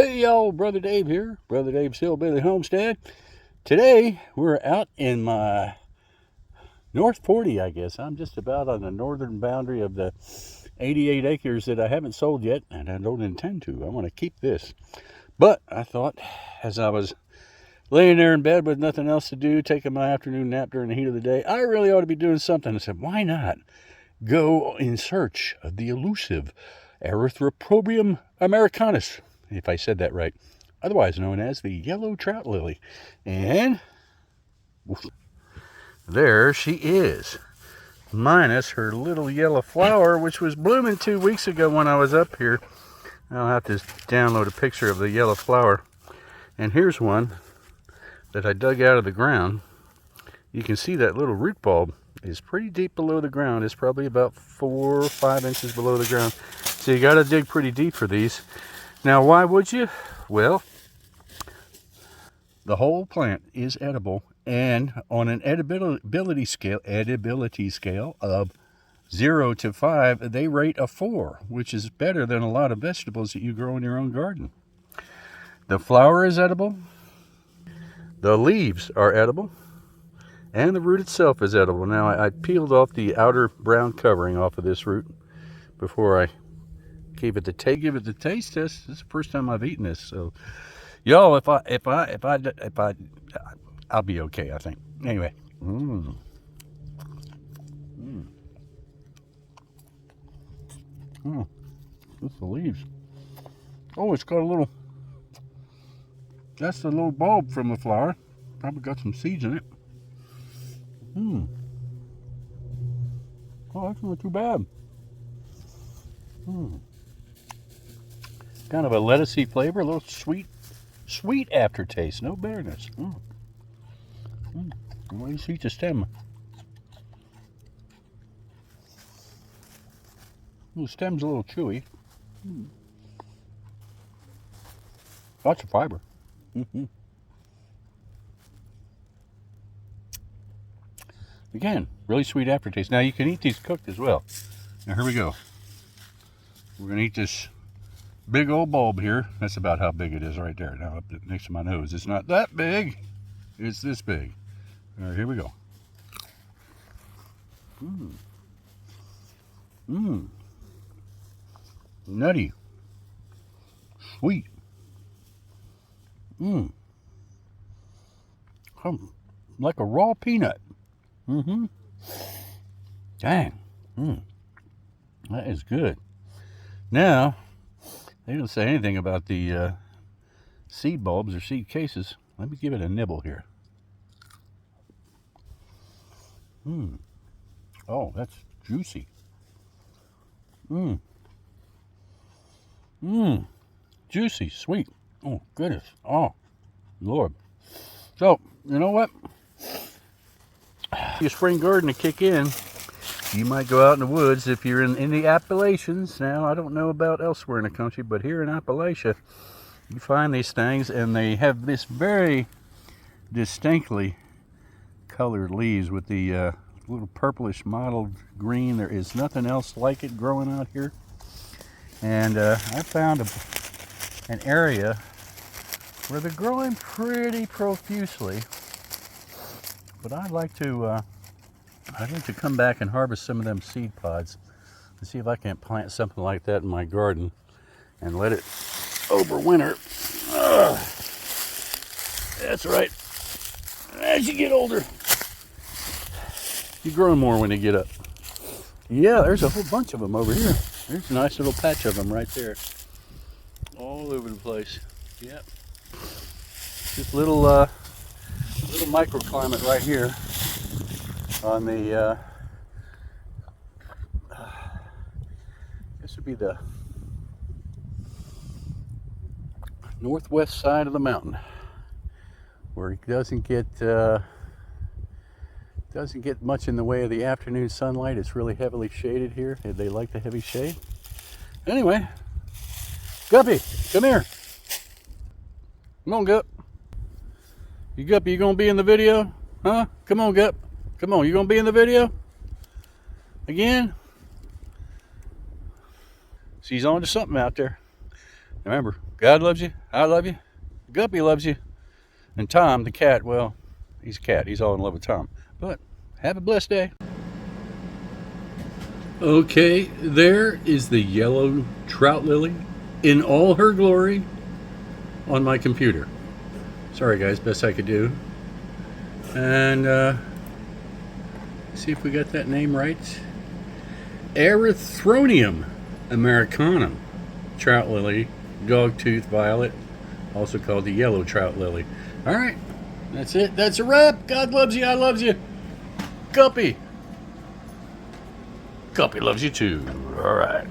Hey y'all, Brother Dave here, Brother Dave's Hillbilly Homestead. Today we're out in my North 40, I guess. I'm just about on the northern boundary of the 88 acres that I haven't sold yet, and I don't intend to. I want to keep this. But I thought, as I was laying there in bed with nothing else to do, taking my afternoon nap during the heat of the day, I really ought to be doing something. I said, why not go in search of the elusive Erythroprobium americanus, if I said that right, otherwise known as the yellow trout lily. And there she is, minus her little yellow flower, which was blooming 2 weeks ago when I was up here. I'll have to download a picture of the yellow flower. And here's one that I dug out of the ground. You can see that little root bulb is pretty deep below the ground. It's probably about 4 or 5 inches below the ground. So you got to dig pretty deep for these. Now, why would you? Well, the whole plant is edible, and on an edibility scale of 0 to 5, they rate a 4, which is better than a lot of vegetables that you grow in your own garden. The flower is edible, the leaves are edible, and the root itself is edible. Now, I peeled off the outer brown covering off of this root before I give it the taste test. This is the first time I've eaten this, so y'all, I'll be okay, I think. Anyway, That's the leaves. Oh, it's got a little. That's the little bulb from the flower. Probably got some seeds in it. Oh, that's not too bad. Kind of a lettucey flavor, a little sweet aftertaste, no bitterness. Well, you see the stem. The stem's a little chewy. Lots of fiber. Again, really sweet aftertaste. Now you can eat these cooked as well. Now here we go. We're gonna eat this big old bulb here. That's about how big it is right there. Now up next to my nose. It's not that big. It's this big. All right, here we go. Nutty. Sweet. Like a raw peanut. Dang. That is good. Now, they don't say anything about the seed bulbs or seed cases. Let me give it a nibble here. Oh, that's juicy. Juicy, sweet. Oh, goodness. Oh, Lord. So, you know what? Your spring garden to kick in, you might go out in the woods if you're in the Appalachians. Now, I don't know about elsewhere in the country, but here in Appalachia, you find these things, and they have this very distinctly colored leaves with the little purplish mottled green. There is nothing else like it growing out here. And I found an area where they're growing pretty profusely. But I'd like to come back and harvest some of them seed pods and see if I can't plant something like that in my garden and let it overwinter. That's right. As you get older, you grow more when you get up. Yeah, there's a whole bunch of them over here. There's a nice little patch of them right there. All over the place. Yep. This little microclimate right here on the this would be the northwest side of the mountain, where it doesn't get much in the way of the afternoon sunlight. It's really heavily shaded here. They like the heavy shade. Anyway, Guppy, come here. Come on, Gup. Guppy, you gonna be in the video? Huh? Come on, Gup. Come on, you gonna be in the video? Again? She's on to something out there. Remember, God loves you, I love you, Guppy loves you, and Tom, the cat, well, he's a cat. He's all in love with Tom. But have a blessed day. Okay, there is the yellow trout lily in all her glory on my computer. Sorry guys, best I could do. And see if we got that name right. Erythronium americanum trout lily, dogtooth violet, also called the yellow trout lily. All right, that's it. That's a wrap. God loves you. I loves you. Guppy. Guppy loves you too. All right.